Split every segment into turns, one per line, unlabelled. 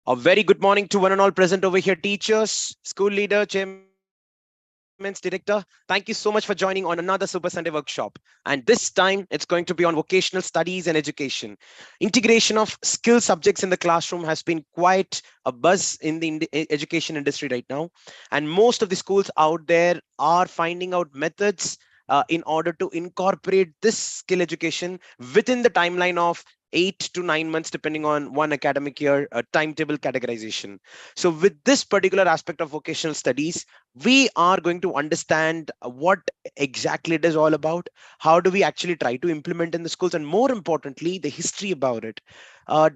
A very good morning to one and all present over here, teachers, school leader, chairmen, director. Thank you so much for joining on another Super Sunday workshop. And this time it's going to be on vocational studies and education. Integration of skill subjects in the classroom has been quite a buzz in the education industry right now. And most of the schools out there are finding out methods in order to incorporate this skill education within the timeline of 8 to 9 months, depending on one academic year timetable categorization. So, with this particular aspect of vocational studies, we are going to understand what exactly it is all about. How do we actually try to implement in the schools, and more importantly, the history about it.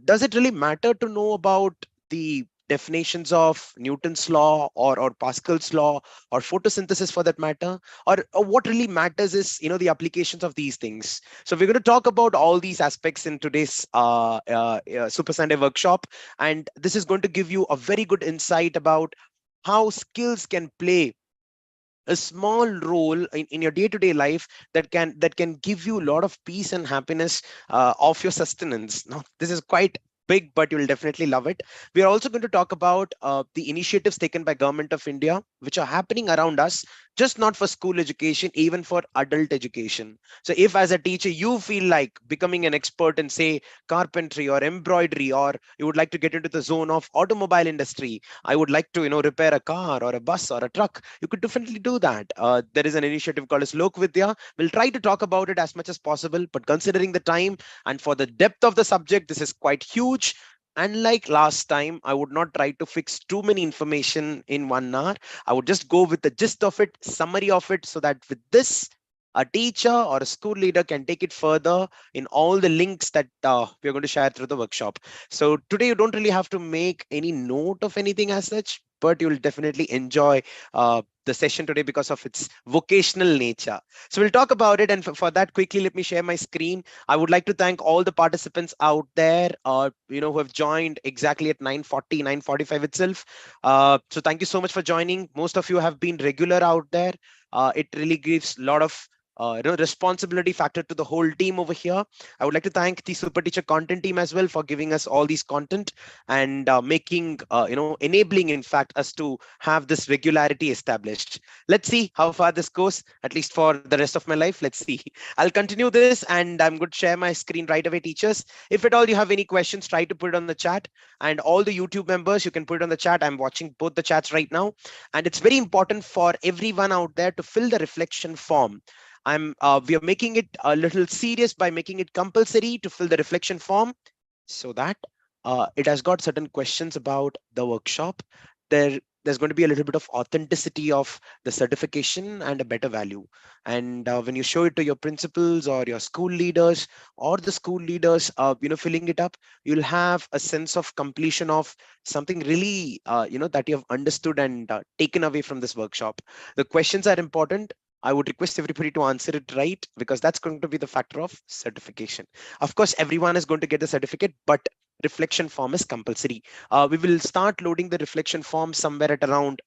Does it really matter to know about the definitions of Newton's law or Pascal's law or photosynthesis for that matter? Or what really matters is, the applications of these things. So we're going to talk about all these aspects in today's Super Sunday workshop, and this is going to give you a very good insight about how skills can play a small role in your day-to-day life that can give you a lot of peace and happiness of your sustenance. Now, this is quite big, but you'll definitely love it. We are also going to talk about the initiatives taken by Government of India, which are happening around us, just not for school education, even for adult education. So if as a teacher you feel like becoming an expert in, say, carpentry or embroidery, or you would like to get into the zone of automobile industry, I would like to, repair a car or a bus or a truck, you could definitely do that. There is an initiative called as Lok Vidya. We'll try to talk about it as much as possible, but considering the time and for the depth of the subject, this is quite huge. Unlike last time, I would not try to fix too many information in 1 hour. I would just go with the gist of it, summary of it, so that with this, a teacher or a school leader can take it further in all the links that we're going to share through the workshop. So today you don't really have to make any note of anything as such, but you'll definitely enjoy the session today because of its vocational nature. So we'll talk about it. And for that, quickly, let me share my screen. I would like to thank all the participants out there, who have joined exactly at 9:40, 9:45 itself. So thank you so much for joining. Most of you have been regular out there. It really gives a lot of responsibility factor to the whole team over here. I would like to thank the Super Teacher content team as well for giving us all these content and enabling, in fact, us to have this regularity established. Let's see how far this goes, at least for the rest of my life. Let's see. I'll continue this, and I'm going to share my screen right away, teachers. If at all you have any questions, try to put it on the chat. And all the YouTube members, you can put it on the chat. I'm watching both the chats right now. And it's very important for everyone out there to fill the reflection form. We are making it a little serious by making it compulsory to fill the reflection form, so that it has got certain questions about the workshop. There's going to be a little bit of authenticity of the certification and a better value. And when you show it to your principals or your school leaders, or the school leaders, filling it up, you'll have a sense of completion of something really, that you have understood and taken away from this workshop. The questions are important. I would request everybody to answer it right, because that's going to be the factor of certification. Of course, everyone is going to get the certificate, but reflection form is compulsory. We will start loading the reflection form somewhere at around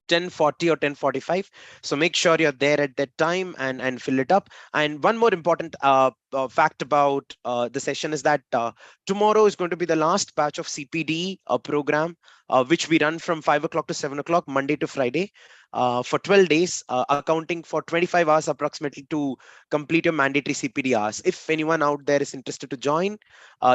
10:40 or 10:45. So make sure you're there at that time and fill it up. And one more important fact about the session is that tomorrow is going to be the last batch of CPD program, which we run from 5 o'clock to 7 o'clock, Monday to Friday, for 12 days, accounting for 25 hours approximately to complete your mandatory CPD hours. If anyone out there is interested to join,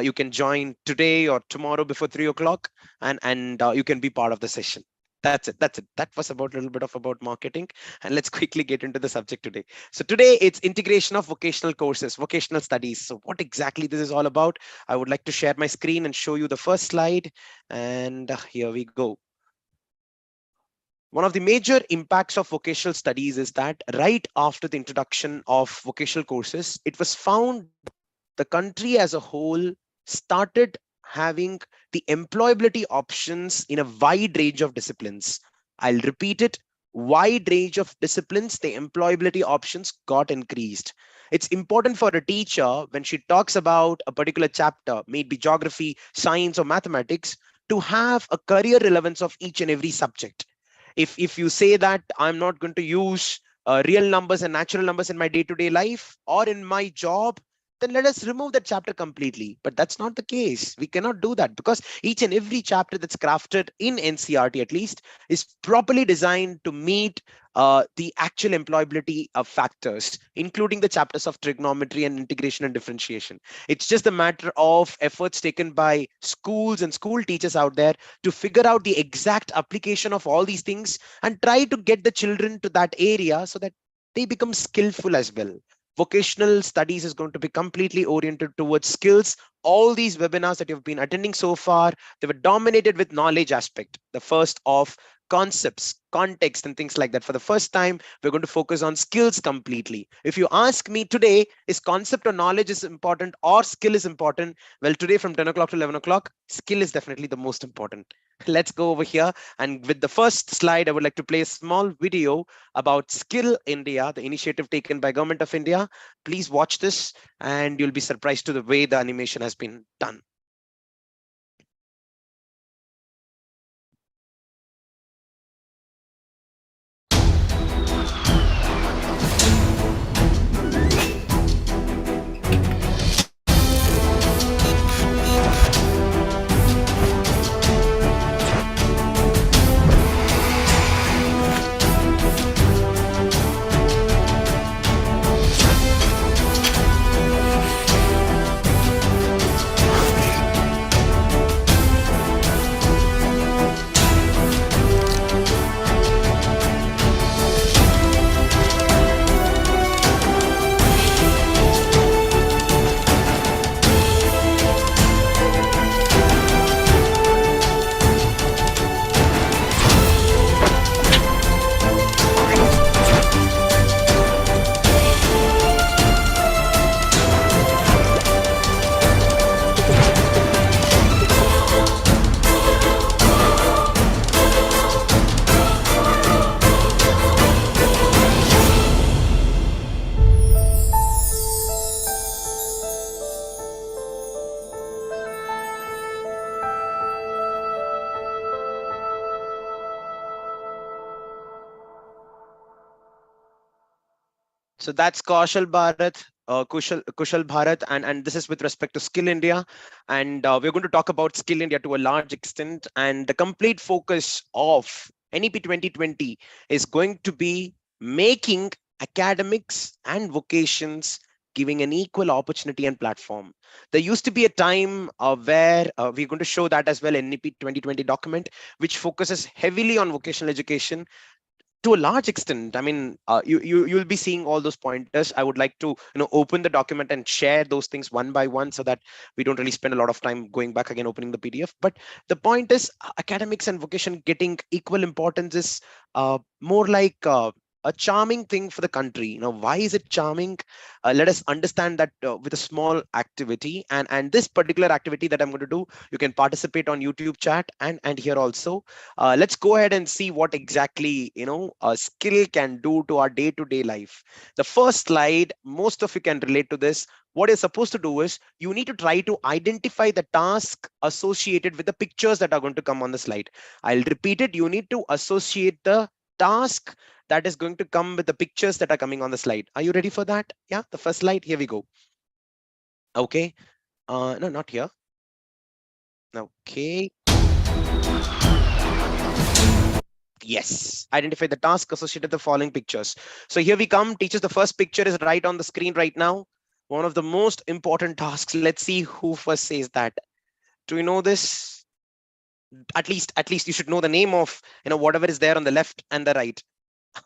you can join today or tomorrow before 3 o'clock, and you can be part of the session. That's it. That's it. That was about a little bit of about marketing. And let's quickly get into the subject today. So today it's integration of vocational courses, vocational studies. So what exactly this is all about? I would like to share my screen and show you the first slide. And here we go. One of the major impacts of vocational studies is that right after the introduction of vocational courses, it was found the country as a whole started having the employability options in a wide range of disciplines. I'll repeat it, wide range of disciplines, the employability options got increased. It's important for a teacher when she talks about a particular chapter, maybe geography, science, or mathematics, to have a career relevance of each and every subject. If you say that I'm not going to use real numbers and natural numbers in my day-to-day life or in my job, then let us remove that chapter completely. But that's not the case. We cannot do that because each and every chapter that's crafted in NCRT at least is properly designed to meet the actual employability of factors, including the chapters of trigonometry and integration and differentiation. It's just a matter of efforts taken by schools and school teachers out there to figure out the exact application of all these things and try to get the children to that area so that they become skillful as well. Vocational studies is going to be completely oriented towards skills. All these webinars that you've been attending so far, they were dominated with knowledge aspect. The first of concepts, context, and things like that. For the first time, we're going to focus on skills completely. If you ask me today, is concept or knowledge is important or skill is important? Well, today from 10 o'clock to 11 o'clock, skill is definitely the most important. Let's go over here. And with the first slide, I would like to play a small video about Skill India, the initiative taken by Government of India. Please watch this and you'll be surprised to the way the animation has been done. So that's Kushal Bharat, and this is with respect to Skill India, and we're going to talk about Skill India to a large extent, and the complete focus of NEP 2020 is going to be making academics and vocations giving an equal opportunity and platform. There used to be a time where we're going to show that as well, NEP 2020 document, which focuses heavily on vocational education to a large extent. I mean, you'll be seeing all those pointers. I would like to open the document and share those things one by one so that we don't really spend a lot of time going back again opening the PDF. But the point is, academics and vocation getting equal importance is more like a charming thing for the country. Why is it charming? Let us understand that with a small activity, and this particular activity that I'm going to do, you can participate on YouTube chat and here also. Let's go ahead and see what exactly a skill can do to our day-to-day life. The first slide, most of you can relate to this. What you're supposed to do is you need to try to identify the task associated with the pictures that are going to come on the slide. I'll repeat it. You need to associate the task that is going to come with the pictures that are coming on the slide. Are you ready for that? Yeah, the first slide. Here we go. Okay. No, not here. Okay. Yes, identify the task associated with the following pictures. So here we come, teachers. The first picture is right on the screen right now. One of the most important tasks. Let's see who first says that. Do you know this? At least you should know the name of whatever is there on the left and the right.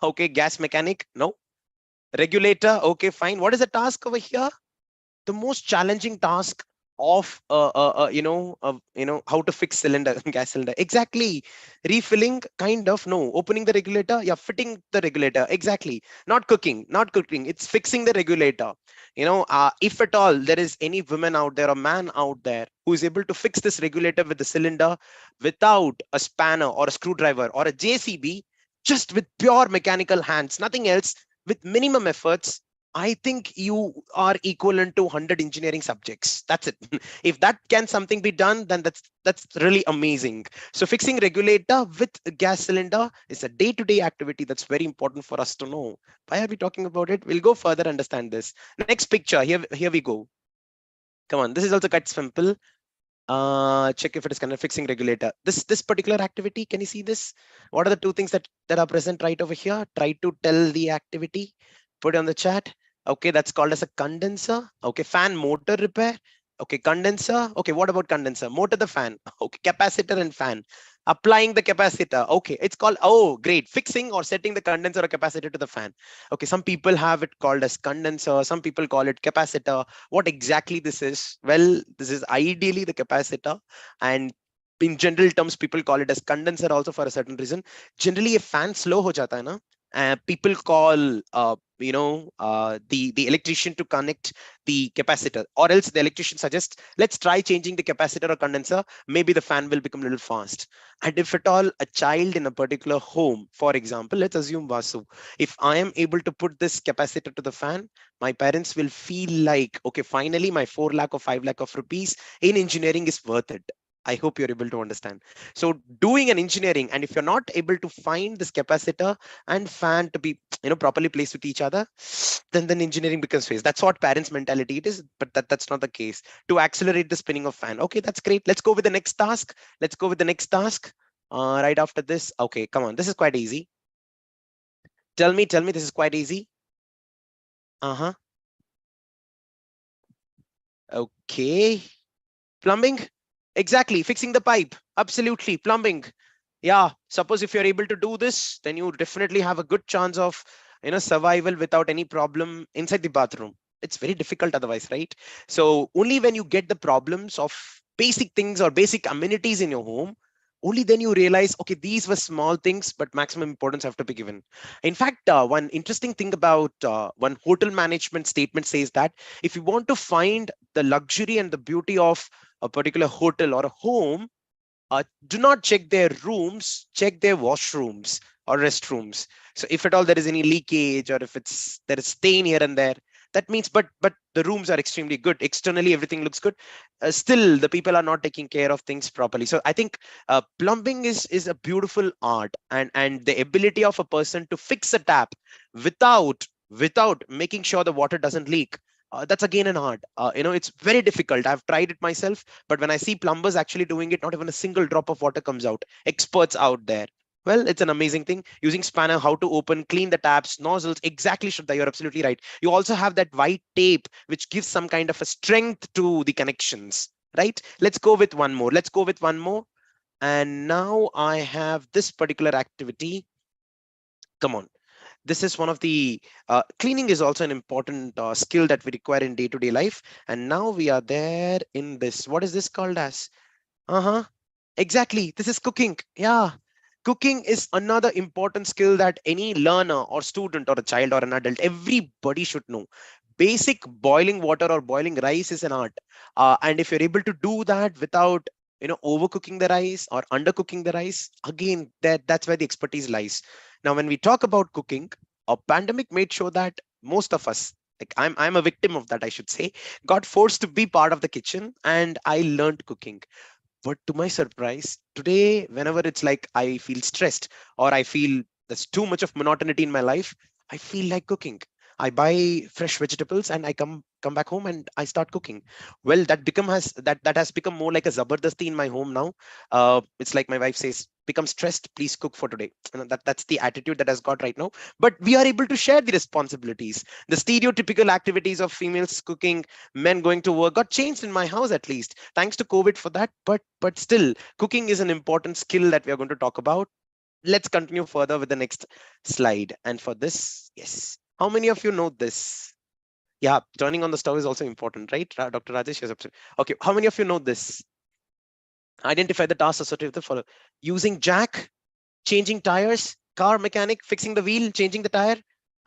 Okay, gas mechanic. No. Regulator. Okay, fine. What is the task over here? The most challenging task of how to fix cylinder gas cylinder. Exactly. Refilling, kind of. No. Opening the regulator. Yeah, fitting the regulator. Exactly. Not cooking, it's fixing the regulator. If at all there is any woman out there or man out there who is able to fix this regulator with the cylinder without a spanner or a screwdriver or a JCB, just with pure mechanical hands, nothing else, with minimum efforts, I think you are equivalent to 100 engineering subjects. That's it. If that can something be done, then that's really amazing. So fixing regulator with a gas cylinder is a day-to-day activity that's very important for us to know. Why are we talking about it? We'll go further understand this. Next picture. Here we go. Come on, this is also quite simple. Check if it is kind of fixing regulator. This particular activity, can you see this? What are the two things that are present right over here? Try to tell the activity, put it on the chat. Okay, that's called as a condenser. Okay, fan motor repair. Okay, condenser. Okay, what about condenser? Motor the fan. Okay, capacitor and fan. Applying the capacitor. Okay, it's called, oh great, fixing or setting the condenser or capacitor to the fan. Okay, some people have it called as condenser, some people call it capacitor. What exactly this is? Well, this is ideally the capacitor, and in general terms people call it as condenser also for a certain reason. Generally a fan slow ho jata hai na, people call the electrician to connect the capacitor, or else the electrician suggests let's try changing the capacitor or condenser, maybe the fan will become a little fast. And if at all a child in a particular home, for example, let's assume Vasu, if I am able to put this capacitor to the fan, my parents will feel like, okay, finally my 4 lakh or 5 lakh of rupees in engineering is worth it. I hope you're able to understand. So doing an engineering, and if you're not able to find this capacitor and fan to be properly placed with each other, then engineering becomes phase. That's what parents mentality it is, but that's not the case. To accelerate the spinning of fan. Okay, that's great. Let's go with the next task. Let's go with the next task. Right after this. Okay, come on, this is quite easy. Tell me this is quite easy. Uh-huh. Okay. Plumbing. Exactly, fixing the pipe. Absolutely, plumbing. Yeah, suppose if you're able to do this, then you definitely have a good chance of survival without any problem inside the bathroom. It's very difficult otherwise, right? So only when you get the problems of basic things or basic amenities in your home, only then you realize, okay, these were small things but maximum importance have to be given. In fact, one interesting thing about one hotel management statement says that if you want to find the luxury and the beauty of a particular hotel or a home, do not check their rooms, check their washrooms or restrooms. So if at all there is any leakage, or if there is stain here and there, that means, but the rooms are extremely good, externally everything looks good, still the people are not taking care of things properly. So I think plumbing is a beautiful art, and the ability of a person to fix a tap without making sure the water doesn't leak, that's again an art. It's very difficult. I've tried it myself, but when I see plumbers actually doing it, not even a single drop of water comes out. Experts out there. Well, it's an amazing thing. Using spanner, how to open, clean the taps, nozzles. Exactly, Shraddha, you're absolutely right. You also have that white tape, which gives some kind of a strength to the connections, right? Let's go with one more. Let's go with one more. And now I have this particular activity. Come on. This is one of the cleaning is also an important skill that we require in day-to-day life. And now we are there in this. What is this called as? Uh-huh. Exactly. This is cooking. Yeah. Cooking is another important skill that any learner or student or a child or an adult, everybody should know. Basic boiling water or boiling rice is an art. And if you're able to do that without overcooking the rice or undercooking the rice, again, that's where the expertise lies. Now, when we talk about cooking, a pandemic made sure that most of us, like I'm a victim of that, I should say, got forced to be part of the kitchen, and I learned cooking. But to my surprise, today, whenever it's like I feel stressed or I feel there's too much of monotony in my life, I feel like cooking. I buy fresh vegetables and I come back home and I start cooking. Well, that has become more like a zabardasti in my home now. It's like my wife says, become stressed, please cook for today. That's the attitude that has got right now. But we are able to share the responsibilities. The stereotypical activities of females cooking, men going to work got changed in my house, at least thanks to COVID for that. But still, cooking is an important skill that we are going to talk about. Let's continue further with the next slide. And for this, yes, how many of you know this? Yeah, turning on the stove is also important, right? Dr. Rajesh is absolutely okay. How many of you know this? Identify the tasks associated with the follow. Using jack, changing tires, car mechanic, fixing the wheel, changing the tire.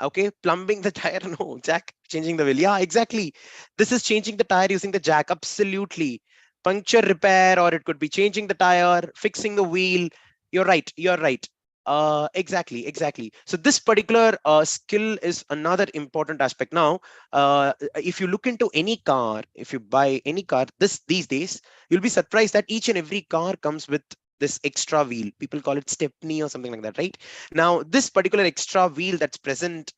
Okay, plumbing the tire. No, jack, changing the wheel. Yeah, exactly. This is changing the tire using the jack. Absolutely. Puncture repair, or it could be changing the tire, fixing the wheel. You're right. You're right. Exactly. So this particular skill is another important aspect. Now, if you look into any car, if you buy any car these days, you'll be surprised that each and every car comes with this extra wheel. People call it stepney or something like that, right? Now, this particular extra wheel that's present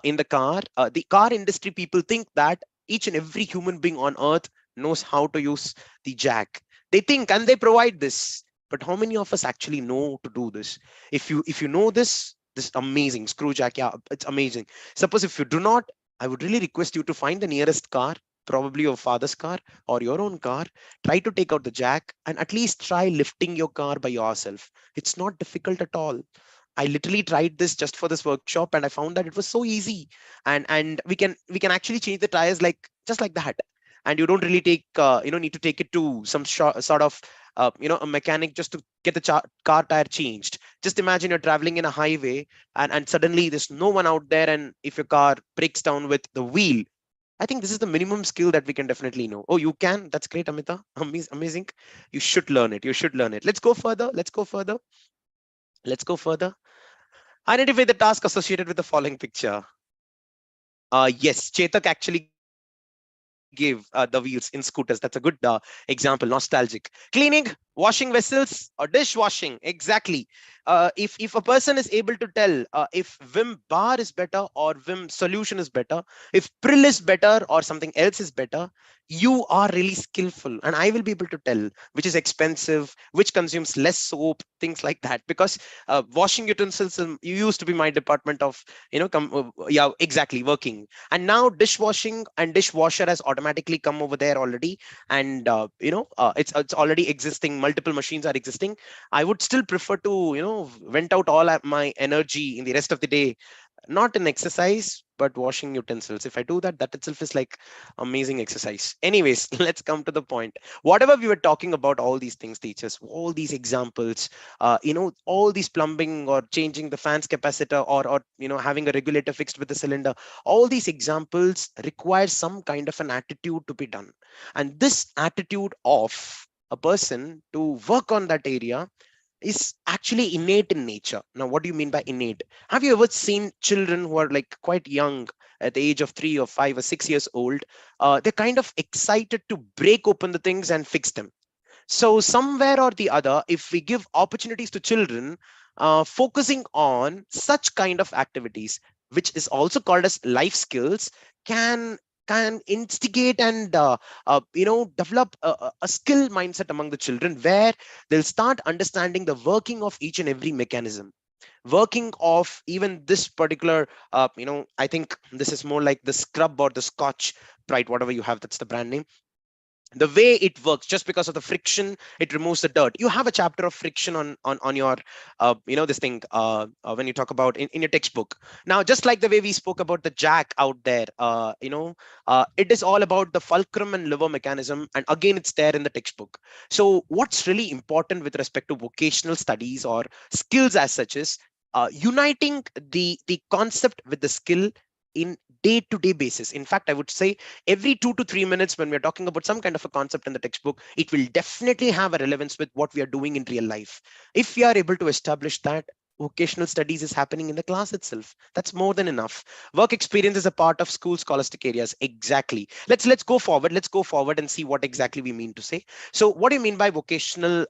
in the car industry, people think that each and every human being on earth knows how to use the jack. They think and they provide this, but how many of us actually know to do this? If you know this amazing screw jack, yeah, it's amazing. Suppose if you do not, I would really request you to find the nearest car, probably your father's car or your own car. Try to take out the jack and at least try lifting your car by yourself. It's not difficult at all. I literally tried this just for this workshop and I found that it was so easy. And we can actually change the tires like just like that. And you don't really take need to take it to some sort of a mechanic just to get the car tire changed. Just imagine you're traveling in a highway and suddenly there's no one out there, and if your car breaks down with the wheel, I think this is the minimum skill that we can definitely know. Oh, you can? That's great, Amita. Amazing. You should learn it. You should learn it. Let's go further. Let's go further. Let's go further. Identify the task associated with the following picture. Yes, Chetak actually gave the wheels in scooters. That's a good example, nostalgic. Cleaning, washing vessels, or dishwashing. Exactly. If a person is able to tell if Vim bar is better or Vim solution is better, if Prill is better or something else is better, you are really skillful. And I will be able to tell which is expensive, which consumes less soap, things like that. Because washing utensils used to be my department of, yeah, exactly, working. And now dishwashing and dishwasher has automatically come over there already. And it's already existing, multiple machines are existing. I would still prefer to vent out all my energy in the rest of the day, not in exercise but washing utensils. If I do that, that itself is like amazing exercise. Anyways, let's come to the point. Whatever we were talking about, all these things, teachers, all these examples, all these plumbing or changing the fans capacitor, or having a regulator fixed with the cylinder, all these examples require some kind of an attitude to be done. And this attitude of a person to work on that area is actually innate in nature. Now, what do you mean by innate? Have you ever seen children who are like quite young, at the age of 3 or 5 or 6 years old? They're kind of excited to break open the things and fix them. So somewhere or the other, if we give opportunities to children, focusing on such kind of activities, which is also called as life skills, can can instigate and develop a skill mindset among the children, where they'll start understanding the working of each and every mechanism, working of even this particular I think this is more like the scrub or the scotch, right? Whatever you have, that's the brand name. The way it works, just because of the friction, it removes the dirt. You have a chapter of friction on your this thing when you talk about in your textbook. Now, just like the way we spoke about the jack out there, it is all about the fulcrum and lever mechanism, and again it's there in the textbook. So what's really important with respect to vocational studies or skills as such is uniting the concept with the skill in day-to-day basis. In fact, I would say every 2 to 3 minutes, when we're talking about some kind of a concept in the textbook, it will definitely have a relevance with what we are doing in real life. If we are able to establish that, vocational studies is happening in the class itself, that's more than enough. Work experience is a part of school scholastic areas. Exactly. Let's go forward. Let's go forward and see what exactly we mean to say. So what do you mean by vocational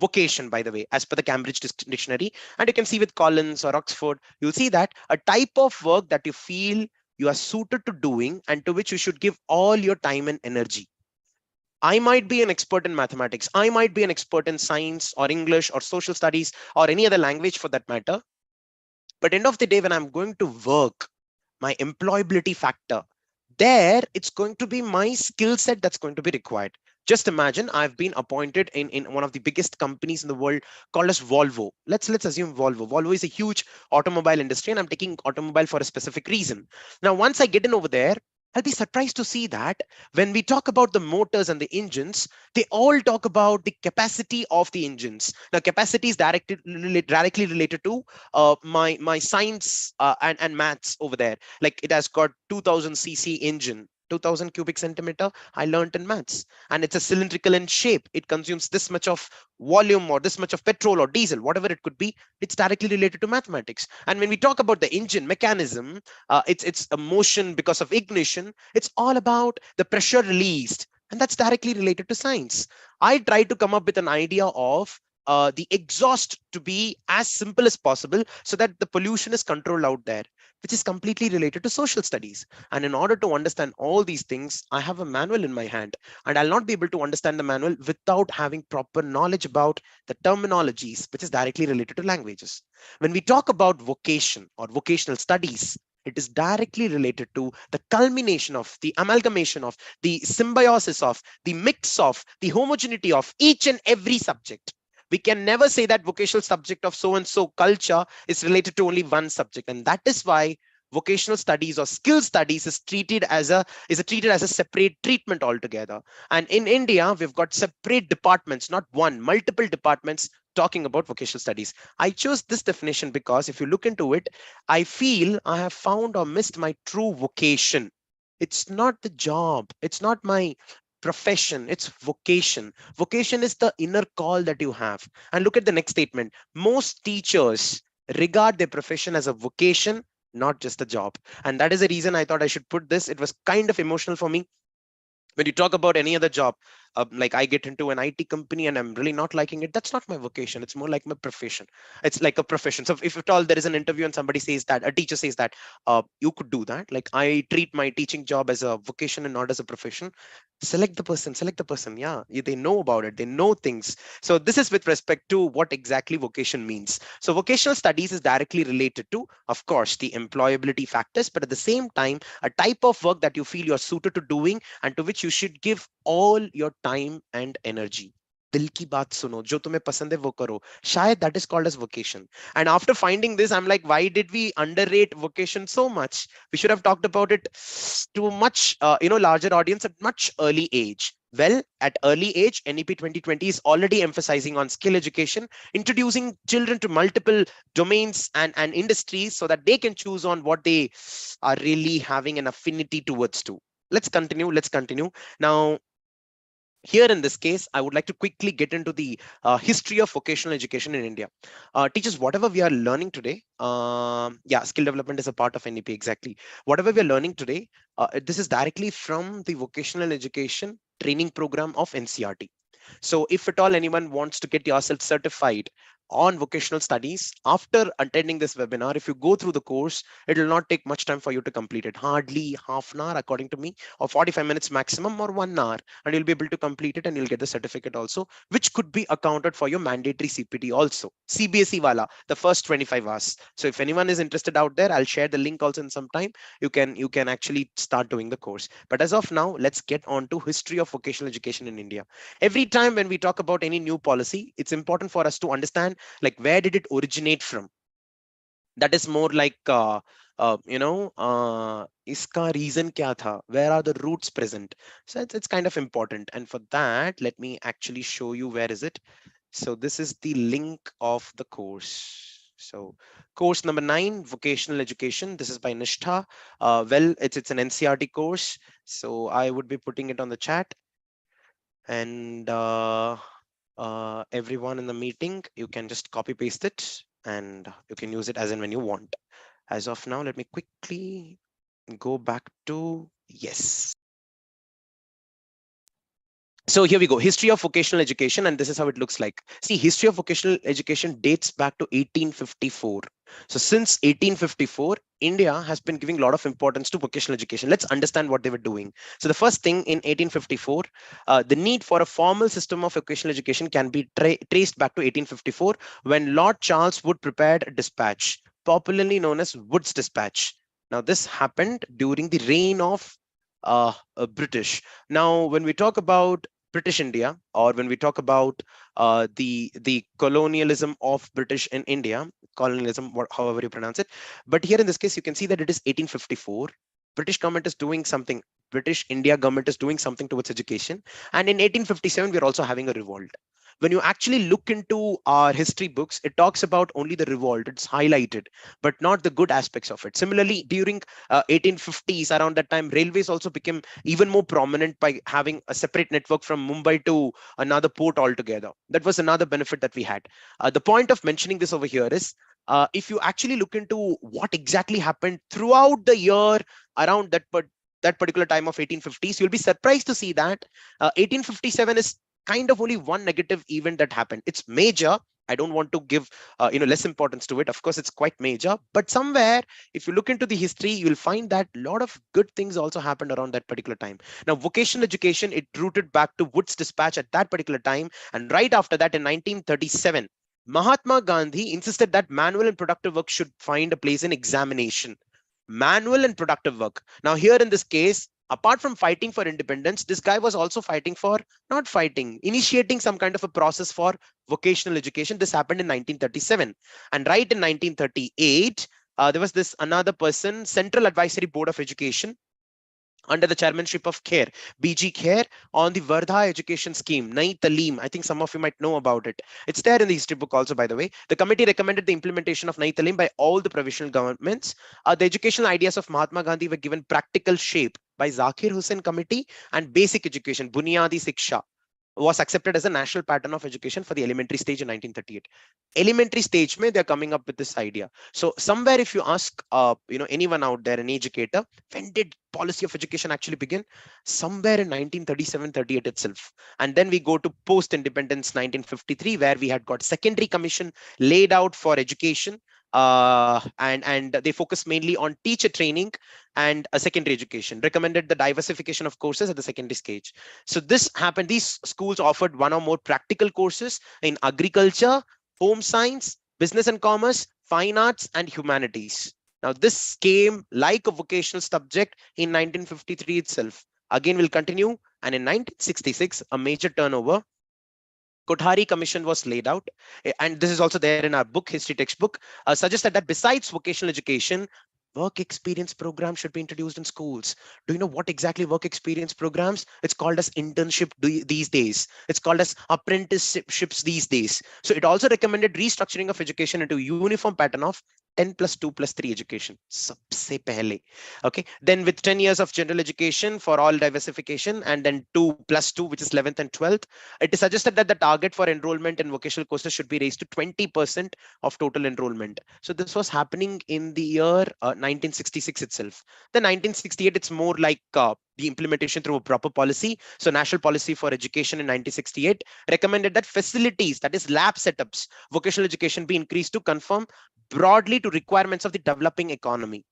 vocation, by the way, as per the Cambridge dictionary? And you can see with Collins or Oxford, you'll see that a type of work that you feel you are suited to doing and to which you should give all your time and energy. I might be an expert in mathematics, I might be an expert in science or English or social studies or any other language for that matter, but end of the day, when I'm going to work, my employability factor, there it's going to be my skill set that's going to be required. Just imagine I've been appointed in one of the biggest companies in the world called as Volvo. Let's assume Volvo is a huge automobile industry, and I'm taking automobile for a specific reason. Now, once I get in over there, I'll be surprised to see that when we talk about the motors and the engines, they all talk about the capacity of the engines. Now, capacity is directly related to my science and maths over there. Like, it has got 2000 cc engine, 2000 cubic centimeter, I learned in maths, and it's a cylindrical in shape. It consumes this much of volume or this much of petrol or diesel, whatever it could be. It's directly related to mathematics. And when we talk about the engine mechanism, it's a motion because of ignition. It's all about the pressure released, and that's directly related to science. I try to come up with an idea of the exhaust to be as simple as possible so that the pollution is controlled out there, which is completely related to social studies. And in order to understand all these things, I have a manual in my hand, and I'll not be able to understand the manual without having proper knowledge about the terminologies, which is directly related to languages. When we talk about vocation or vocational studies, it is directly related to the culmination of the amalgamation of the symbiosis of the mix of the homogeneity of each and every subject. We can never say that vocational subject of so and so culture is related to only one subject, and that is why vocational studies or skill studies is treated as a separate treatment altogether. And in India, we've got separate departments, not one, multiple departments talking about vocational studies. I chose this definition because if you look into it, I feel I have found or missed my true vocation. It's not the job, it's not my profession, it's vocation. Vocation is the inner call that you have. And look at the next statement. Most teachers regard their profession as a vocation, not just a job. And that is the reason I thought I should put this. It was kind of emotional for me. When you talk about any other job, like I get into an IT company and I'm really not liking it, that's not my vocation, it's more like my profession. It's like a profession. So if at all there is an interview and somebody says that, a teacher says that you could do that, like I treat my teaching job as a vocation and not as a profession, select the person, select the person. Yeah, they know about it, they know things. So this is with respect to what exactly vocation means. So vocational studies is directly related to, of course, the employability factors, but at the same time a type of work that you feel you're suited to doing and to which you should give all your time and energy. दिल की बात सुनो, जो तुम्हें पसंद है वो करो, शायद that is called as vocation. And after finding this, I'm like, why did we underrate vocation so much? We should have talked about it to much larger audience at much early age. Well, at early age, NEP 2020 is already emphasizing on skill education, introducing children to multiple domains and industries so that they can choose on what they are really having an affinity towards to. Let's continue. Let's continue. Now, here in this case, I would like to quickly get into the history of vocational education in India. Teachers, whatever we are learning today, yeah, skill development is a part of NEP, exactly. Whatever we are learning today, this is directly from the vocational education training program of NCRT. So if at all anyone wants to get yourself certified on vocational studies, after attending this webinar, if you go through the course, it will not take much time for you to complete it. Hardly half an hour, according to me, or 45 minutes maximum, or 1 hour, and you'll be able to complete it and you'll get the certificate also, which could be accounted for your mandatory CPT also. CBSE wala, the first 25 hours. So if anyone is interested out there, I'll share the link also in some time. You can actually start doing the course. But as of now, let's get on to history of vocational education in India. Every time when we talk about any new policy, it's important for us to understand like where did it originate from. That is more like iska reason kya tha, where are the roots present. So it's kind of important, and for that let me actually show you where is it. So this is the link of the course. So course number 9, vocational education, this is by Nishtha. Well, it's an NCRT course, so I would be putting it on the chat. And everyone in the meeting, you can just copy paste it and you can use it as and when you want. As of now, let me quickly go back to, yes. So here we go, history of vocational education, and this is how it looks like. See, history of vocational education dates back to 1854. So since 1854, India has been giving a lot of importance to vocational education. Let's understand what they were doing. So the first thing in 1854, the need for a formal system of vocational education can be traced back to 1854, when Lord Charles Wood prepared a dispatch, popularly known as Wood's Dispatch. Now this happened during the reign of British. Now, when we talk about British India, or when we talk about the colonialism of British in India, colonialism, however you pronounce it. But here in this case, you can see that it is 1854. British government is doing something. British India government is doing something towards education. And in 1857, we're also having a revolt. When you actually look into our history books, it talks about only the revolt. It's highlighted, but not the good aspects of it. Similarly, during 1850s, around that time, railways also became even more prominent by having a separate network from Mumbai to another port altogether. That was another benefit that we had. The point of mentioning this over here is, if you actually look into what exactly happened throughout the year around that particular time of 1850s, you'll be surprised to see that 1857 is kind of only one negative event that happened. It's major. I don't want to give less importance to it. Of course, it's quite major, but somewhere, if you look into the history, you'll find that a lot of good things also happened around that particular time. Now, vocational education, it rooted back to Wood's dispatch at that particular time, and right after that, in 1937, Mahatma Gandhi insisted that manual and productive work should find a place in examination. Manual and productive work. Now, here in this case, apart from fighting for independence, this guy was also fighting for, not fighting, initiating some kind of a process for vocational education. This happened in 1937. And right in 1938, there was this another person, Central Advisory Board of Education, under the chairmanship of Khair, BG Khair, on the Vardha education scheme, Nai Talim. I think some of you might know about it. It's there in the history book also, by the way. The committee recommended the implementation of Nai Talim by all the provisional governments. The educational ideas of Mahatma Gandhi were given practical shape by Zakir Hussain Committee, and basic education, Bunyadi Siksha, was accepted as a national pattern of education for the elementary stage in 1938. Elementary stage mein, they're coming up with this idea. So somewhere, if you ask anyone out there, an educator, when did policy of education actually begin? Somewhere in 1937-38 itself. And then we go to post-independence 1953, where we had got secondary commission laid out for education, and they focus mainly on teacher training and a secondary education, recommended the diversification of courses at the secondary stage. So this happened. These schools offered one or more practical courses in agriculture, home science, business and commerce, fine arts, and humanities. Now, this came like a vocational subject in 1953 itself. Again, we'll continue. And in 1966, a major turnover, Kothari Commission was laid out, and this is also there in our book, history textbook, suggested that besides vocational education, work experience programs should be introduced in schools. Do you know what exactly work experience programs? It's called as internship these days. It's called as apprenticeships these days. So it also recommended restructuring of education into a uniform pattern of 10 plus 2 plus 3 education. Sabse pehle. Okay. Then with 10 years of general education for all diversification, and then 2 plus 2, which is 11th and 12th, it is suggested that the target for enrollment in vocational courses should be raised to 20% of total enrollment. So this was happening in the year 1966 itself. Then 1968, it's more like the implementation through a proper policy. So National Policy for Education in 1968 recommended that facilities, that is lab setups, vocational education be increased to conform broadly to requirements of the developing economy.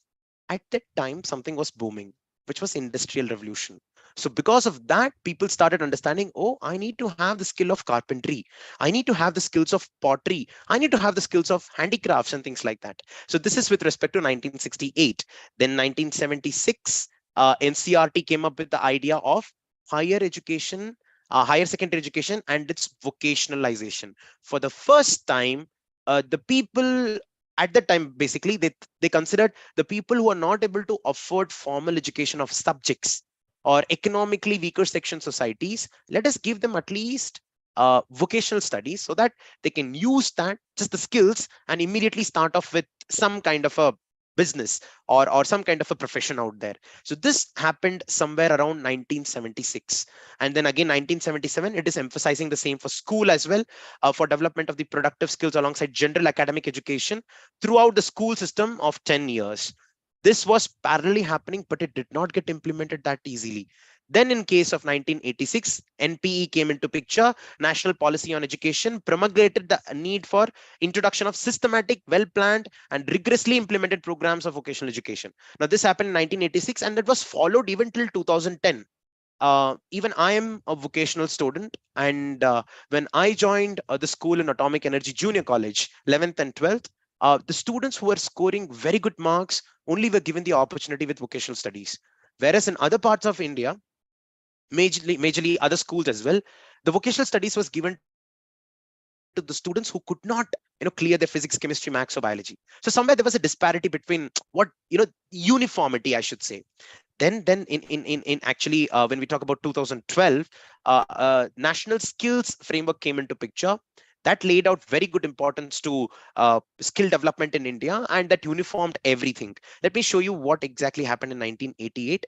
At that time, something was booming, which was industrial revolution. So because of that, people started understanding, oh, I need to have the skill of carpentry. I need to have the skills of pottery. I need to have the skills of handicrafts and things like that. So this is with respect to 1968. Then 1976, NCRT came up with the idea of higher education, higher secondary education, and its vocationalization. For the first time, the people at that time, basically, they considered the people who are not able to afford formal education of subjects or economically weaker section societies, let us give them at least vocational studies so that they can use that, just the skills, and immediately start off with some kind of a business or some kind of a profession out there. So this happened somewhere around 1976. And then again, 1977, it is emphasizing the same for school as well, for development of the productive skills alongside general academic education throughout the school system of 10 years. This was parallelly happening, but it did not get implemented that easily. Then in case of 1986, NPE came into picture, National Policy on Education, promulgated the need for introduction of systematic, well-planned, and rigorously implemented programs of vocational education. Now, this happened in 1986, and it was followed even till 2010. Even I am a vocational student, and when I joined the school in Atomic Energy Junior College, 11th and 12th, the students who were scoring very good marks only were given the opportunity with vocational studies. Whereas in other parts of India, majorly other schools as well, the vocational studies was given to the students who could not clear their physics, chemistry, maths, or biology. So somewhere there was a disparity between what uniformity, I should say. Then in actually, when we talk about 2012, national skills framework came into picture, that laid out very good importance to skill development in India, and that uniformed everything. Let me show you what exactly happened in 1988.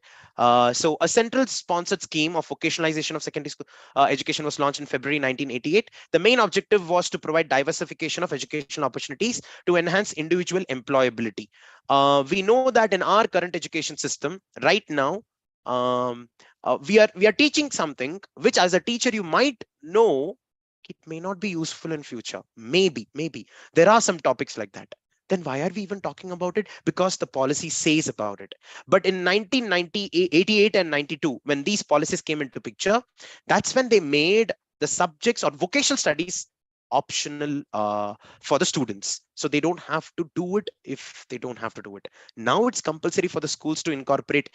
So a central sponsored scheme of vocationalization of secondary school education was launched in February 1988. The main objective was to provide diversification of educational opportunities to enhance individual employability. We know that in our current education system right now, we are teaching something which, as a teacher, you might know it may not be useful in future, maybe there are some topics like that, then why are we even talking about it? Because the policy says about it. But in 1988 and 92, when these policies came into picture, that's when they made the subjects or vocational studies optional for the students, so they don't have to do it if they don't have to do it. Now it's compulsory for the schools to incorporate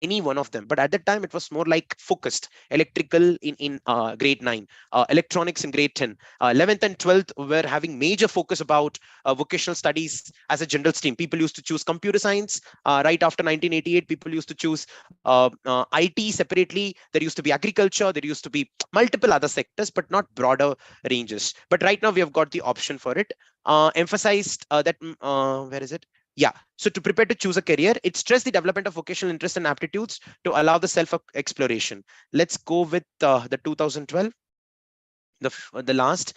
any one of them, but at that time it was more like focused. Electrical in grade 9, electronics in grade 10, 11th and 12th were having major focus about vocational studies as a general stream. People used to choose computer science. Right after 1988, people used to choose IT separately. There used to be agriculture, there used to be multiple other sectors, but not broader ranges. But right now we have got the option for it. Emphasized that where is it? Yeah. So to prepare to choose a career, it stressed the development of vocational interests and aptitudes to allow the self exploration. Let's go with the 2012, the last.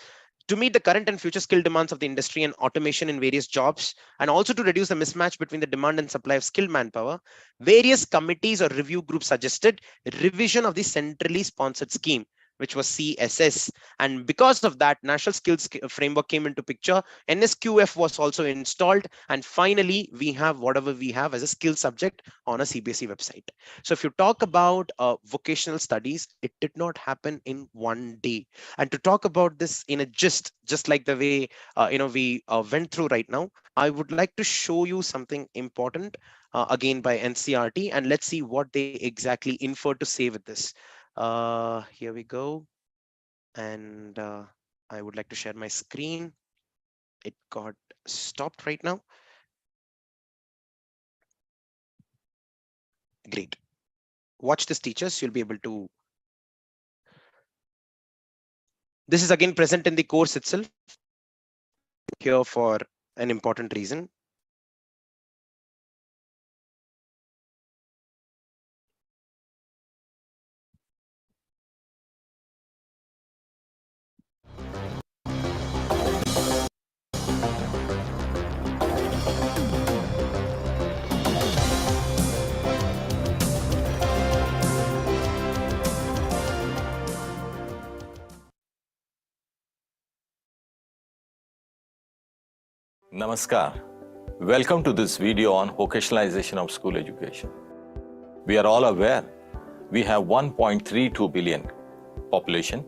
To meet the current and future skill demands of the industry and automation in various jobs, and also to reduce the mismatch between the demand and supply of skilled manpower, various committees or review groups suggested revision of the centrally sponsored scheme, which was CSS. And because of that, National Skills Framework came into picture. NSQF was also installed. And finally, we have whatever we have as a skill subject on a CBSE website. So if you talk about vocational studies, it did not happen in one day. And to talk about this in a just like the way we went through right now, I would like to show you something important again by NCRT, and let's see what they exactly infer to say with this. Here we go. And I would like to share my screen. It got stopped right now. Great. Watch this, teachers. You'll be able to. This is again present in the course itself here for an important reason.
Namaskar. Welcome to this video on vocationalization of school education. We are all aware we have 1.32 billion population,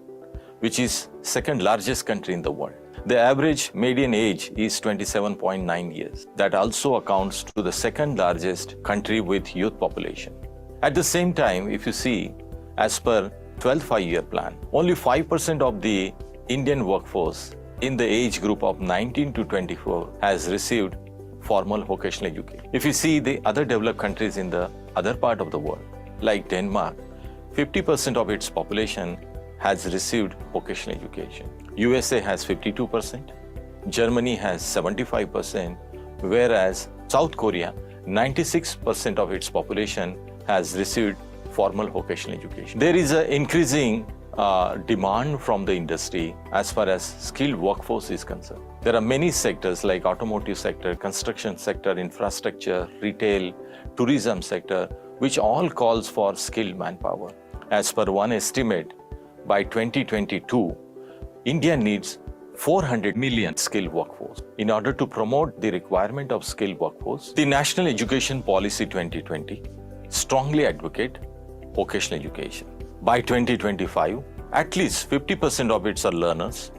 which is second largest country in the world. The average median age is 27.9 years. That also accounts to the second largest country with youth population. At the same time, if you see, as per 12th five-year plan, only 5% of the Indian workforce in the age group of 19 to 24 has received formal vocational education. If you see the other developed countries in the other part of the world, like Denmark, 50% of its population has received vocational education. USA has 52%, Germany has 75%, whereas South Korea, 96% of its population has received formal vocational education. There is an increasing demand from the industry as far as skilled workforce is concerned. There are many sectors like automotive sector, construction sector, infrastructure, retail, tourism sector, which all calls for skilled manpower. As per one estimate, by 2022, India needs 400 million skilled workforce. In order to promote the requirement of skilled workforce, the National Education Policy 2020 strongly advocate vocational education. By 2025, at least 50% of its learners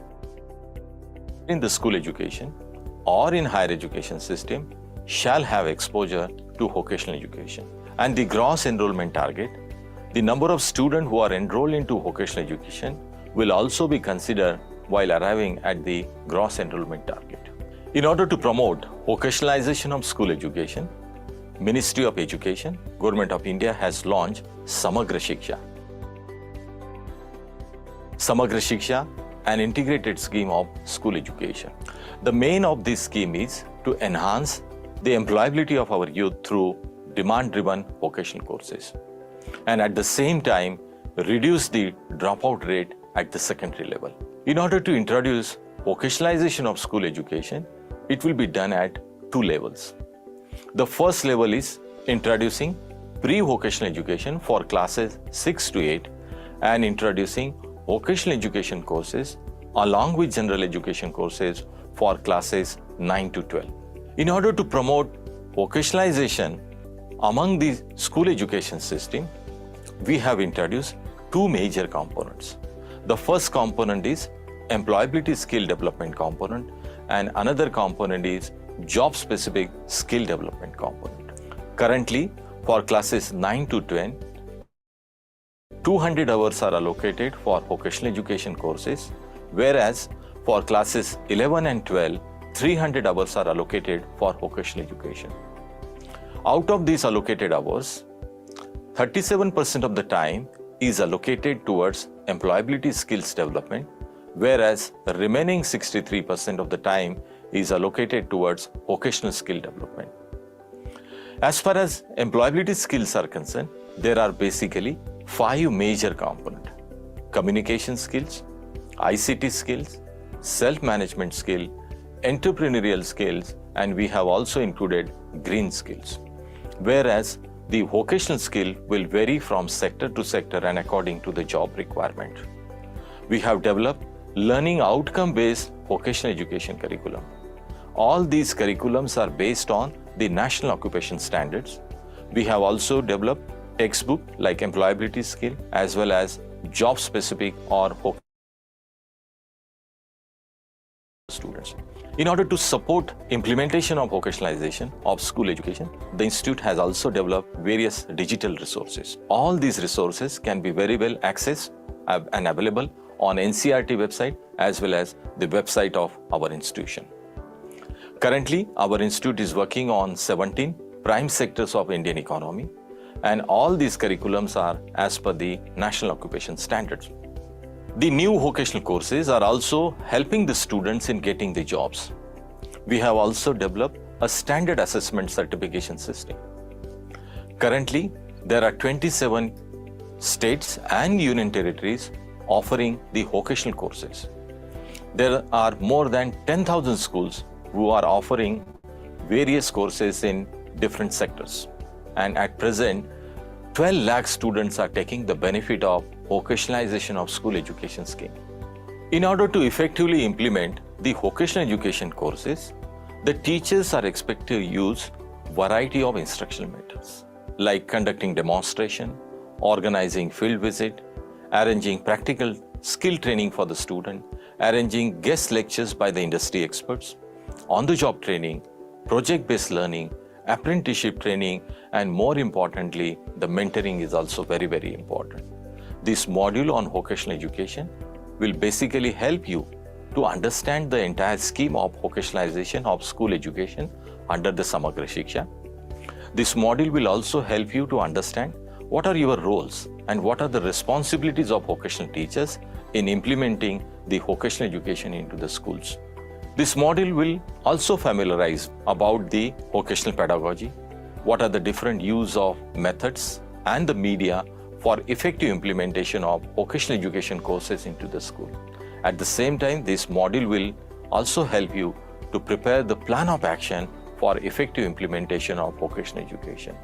in the school education or in higher education system shall have exposure to vocational education. And the gross enrollment target, the number of students who are enrolled into vocational education, will also be considered while arriving at the gross enrollment target. In order to promote vocationalization of school education, Ministry of Education, Government of India has launched Samagra Shiksha. Samagra Shiksha, an integrated scheme of school education. The main of this scheme is to enhance the employability of our youth through demand-driven vocational courses, and at the same time reduce the dropout rate at the secondary level. In order to introduce vocationalization of school education, it will be done at two levels. The first level is introducing pre-vocational education for classes 6 to 8, and introducing vocational education courses along with general education courses for classes 9 to 12. In order to promote vocationalization among the school education system, we have introduced two major components. The first component is employability skill development component, and another component is job-specific skill development component. Currently, for classes 9 to 10, 200 hours are allocated for vocational education courses, whereas for classes 11 and 12, 300 hours are allocated for vocational education. Out of these allocated hours, 37% of the time is allocated towards employability skills development, whereas the remaining 63% of the time is allocated towards vocational skill development. As far as employability skills are concerned, there are basically 5 major components: communication skills, ICT skills, self-management skill, entrepreneurial skills, and we have also included green skills. Whereas the vocational skill will vary from sector to sector and according to the job requirement. We have developed learning outcome-based vocational education curriculum. All these curriculums are based on the national occupation standards. We have also developed textbook like employability skill as well as job-specific or vocational students. In order to support implementation of vocationalization of school education, the Institute has also developed various digital resources. All these resources can be very well accessed and available on NCERT website as well as the website of our institution. Currently, our institute is working on 17 prime sectors of Indian economy, and all these curriculums are as per the national occupation standards. The new vocational courses are also helping the students in getting the jobs. We have also developed a standard assessment certification system. Currently, there are 27 states and union territories offering the vocational courses. There are more than 10,000 schools who are offering various courses in different sectors. And at present, 12 lakh students are taking the benefit of vocationalization of school education scheme. In order to effectively implement the vocational education courses, the teachers are expected to use variety of instructional methods like conducting demonstration, organizing field visit, arranging practical skill training for the student, arranging guest lectures by the industry experts, on-the-job training, project-based learning, apprenticeship training, and more importantly, the mentoring is also very, very important. This module on vocational education will basically help you to understand the entire scheme of vocationalization of school education under the Samagra Shiksha. This module will also help you to understand what are your roles and what are the responsibilities of vocational teachers in implementing the vocational education into the schools. This module will also familiarize about the vocational pedagogy, what are the different use of methods and the media for effective implementation of vocational education courses into the school. At the same time, this module will also help you to prepare the plan of action for effective implementation of vocational education.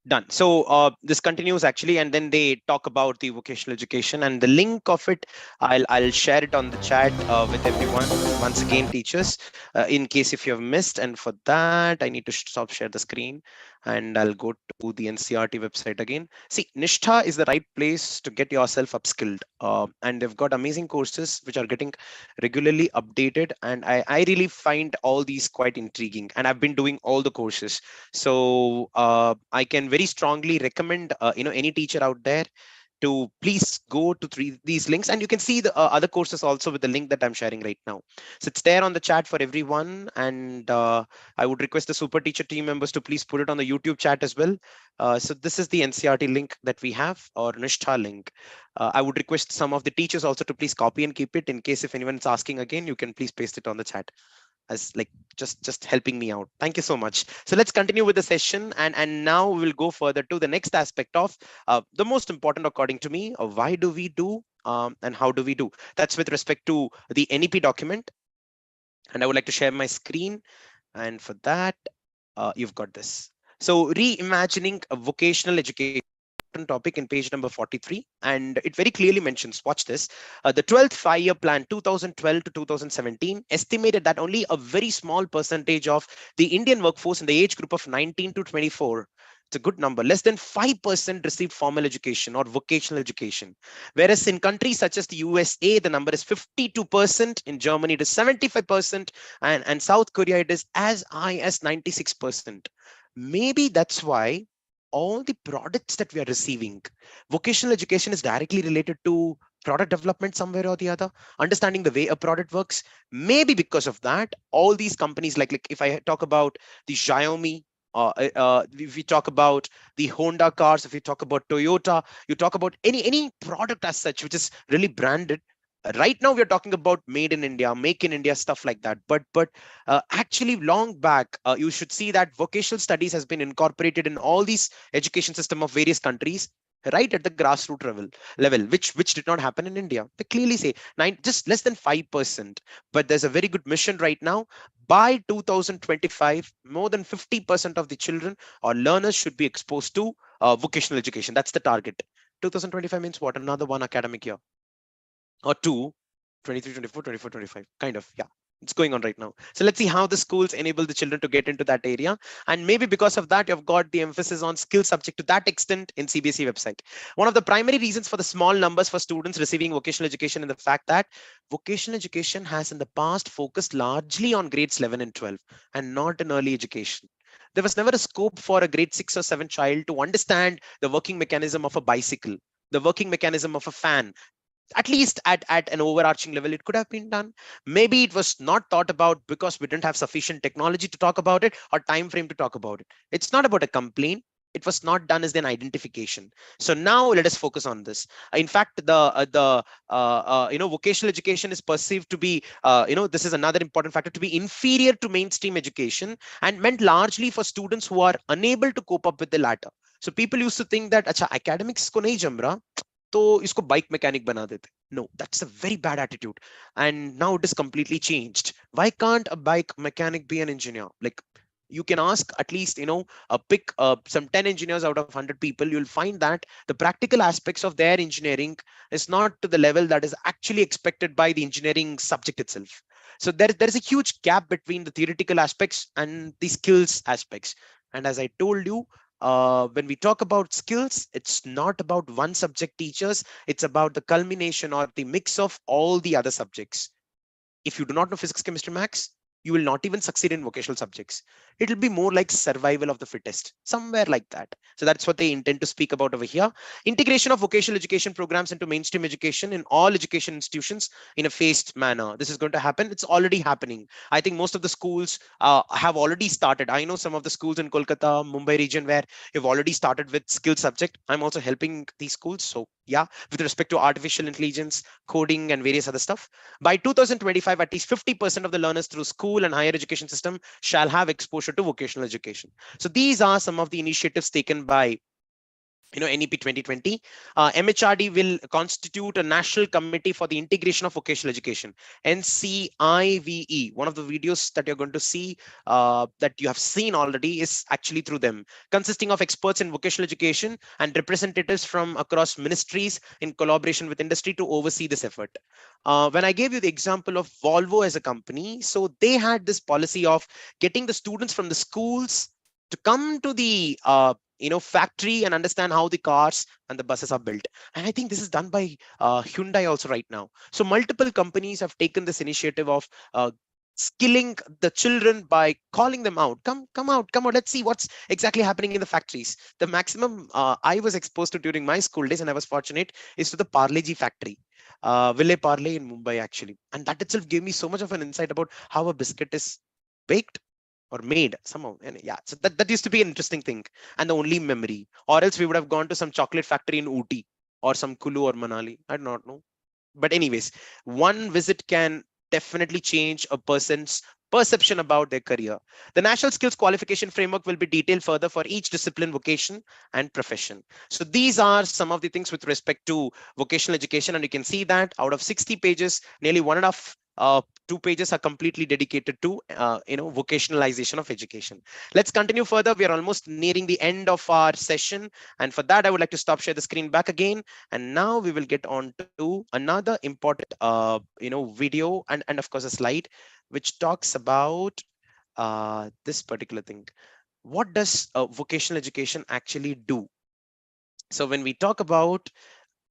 Done. So this continues actually, and then they talk about the vocational education, and the link of it, I'll share it on the chat with everyone. Once again, teachers, in case if you have missed, and for that, I need to stop share the screen, and I'll go to the NCERT website again. See, Nishtha is the right place to get yourself upskilled, and they've got amazing courses which are getting regularly updated, and I really find all these quite intriguing, and I've been doing all the courses. So I can very strongly recommend any teacher out there to please go to these links, and you can see the other courses also with the link that I'm sharing right now. So it's there on the chat for everyone, and I would request the SuperTeacher team members to please put it on the YouTube chat as well. So this is the NCERT link that we have, or Nishtha link. I would request some of the teachers also to please copy and keep it in case if anyone's asking again, you can please paste it on the chat as like just helping me out. Thank you so much. So let's continue with the session, and now we'll go further to the next aspect of the most important according to me, why do we do and how do we do. That's with respect to the NEP document, and I would like to share my screen, and for that you've got this. So reimagining a vocational education important topic in page number 43, and it very clearly mentions, watch this, the 12th 5-year plan 2012 to 2017 estimated that only a very small percentage of the Indian workforce in the age group of 19 to 24, it's a good number, less than 5% received formal education or vocational education. Whereas in countries such as the USA, the number is 52%, in Germany it is 75%, and South Korea it is as high as 96%. Maybe that's why all the products that we are receiving, vocational education is directly related to product development somewhere or the other, understanding the way a product works. Maybe because of that, all these companies, like if I talk about the Xiaomi, if we talk about the Honda cars, if you talk about Toyota, you talk about any product as such which is really branded. Right now, we are talking about made in India, make in India, stuff like that. But actually, long back, you should see that vocational studies has been incorporated in all these education system of various countries, right at the grassroots level, which did not happen in India. They clearly say just less than 5%. But there's a very good mission right now. By 2025, more than 50% of the children or learners should be exposed to vocational education. That's the target. 2025 means what? Another one academic year or two, 23, 24, 24, 25, kind of. Yeah, it's going on right now. So let's see how the schools enable the children to get into that area. And maybe because of that, you've got the emphasis on skill subject to that extent in CBSE website. One of the primary reasons for the small numbers for students receiving vocational education is the fact that vocational education has in the past focused largely on grades 11 and 12 and not in early education. There was never a scope for a grade 6 or 7 child to understand the working mechanism of a bicycle, the working mechanism of a fan. At least at an overarching level, it could have been done. Maybe it was not thought about because we didn't have sufficient technology to talk about it or time frame to talk about it. It's not about a complaint. It was not done as an identification. So now let us focus on this. In fact, the vocational education is perceived to be, this is another important factor, to be inferior to mainstream education and meant largely for students who are unable to cope up with the latter. So people used to think that, acha, academics ko nahi jam raha, तो इसको bike mechanic बना देते. No, that's a very bad attitude, and now it is completely changed. Why can't a bike mechanic be an engineer? Like, you can ask at least, pick some 10 engineers out of 100 people. You'll find that the practical aspects of their engineering is not to the level that is actually expected by the engineering subject itself. So there is a huge gap between the theoretical aspects and the skills aspects. And as I told you, when we talk about skills, it's not about one subject teachers, it's about the culmination or the mix of all the other subjects. If you do not know physics, chemistry, maths, you will not even succeed in vocational subjects. It'll be more like survival of the fittest, somewhere like that. So that's what they intend to speak about over here. Integration of vocational education programs into mainstream education in all education institutions in a phased manner. This is going to happen. It's already happening. I think most of the schools have already started. I know some of the schools in Kolkata, Mumbai region where you've already started with skill subject. I'm also helping these schools. So yeah, with respect to artificial intelligence, coding, and various other stuff. By 2025, at least 50% of the learners through school and higher education system shall have exposure to vocational education. So these are some of the initiatives taken by NEP 2020. MHRD will constitute a national committee for the integration of vocational education, NCIVE. One of the videos that you're going to see that you have seen already is actually through them, consisting of experts in vocational education and representatives from across ministries in collaboration with industry to oversee this effort. When I gave you the example of Volvo as a company, so they had this policy of getting the students from the schools to come to the factory and understand how the cars and the buses are built. And I think this is done by Hyundai also right now. So multiple companies have taken this initiative of skilling the children by calling them out. Come out, come out. Let's see what's exactly happening in the factories. The maximum I was exposed to during my school days, and I was fortunate, is to the Parle Ji factory, Ville Parle in Mumbai actually. And that itself gave me so much of an insight about how a biscuit is baked or made somehow. And yeah, so that used to be an interesting thing and the only memory. Or else we would have gone to some chocolate factory in Ooty or some Kulu or Manali. I do not know. But anyways, one visit can definitely change a person's perception about their career. The National Skills Qualification Framework will be detailed further for each discipline, vocation, and profession. So these are some of the things with respect to vocational education. And you can see that out of 60 pages, nearly one and a half 2 pages are completely dedicated to vocationalization of education. Let's continue further. We are almost nearing the end of our session, and for that I would like to stop share the screen back again, and now we will get on to another important video and of course a slide which talks about this particular thing. What does vocational education actually do? So when we talk about,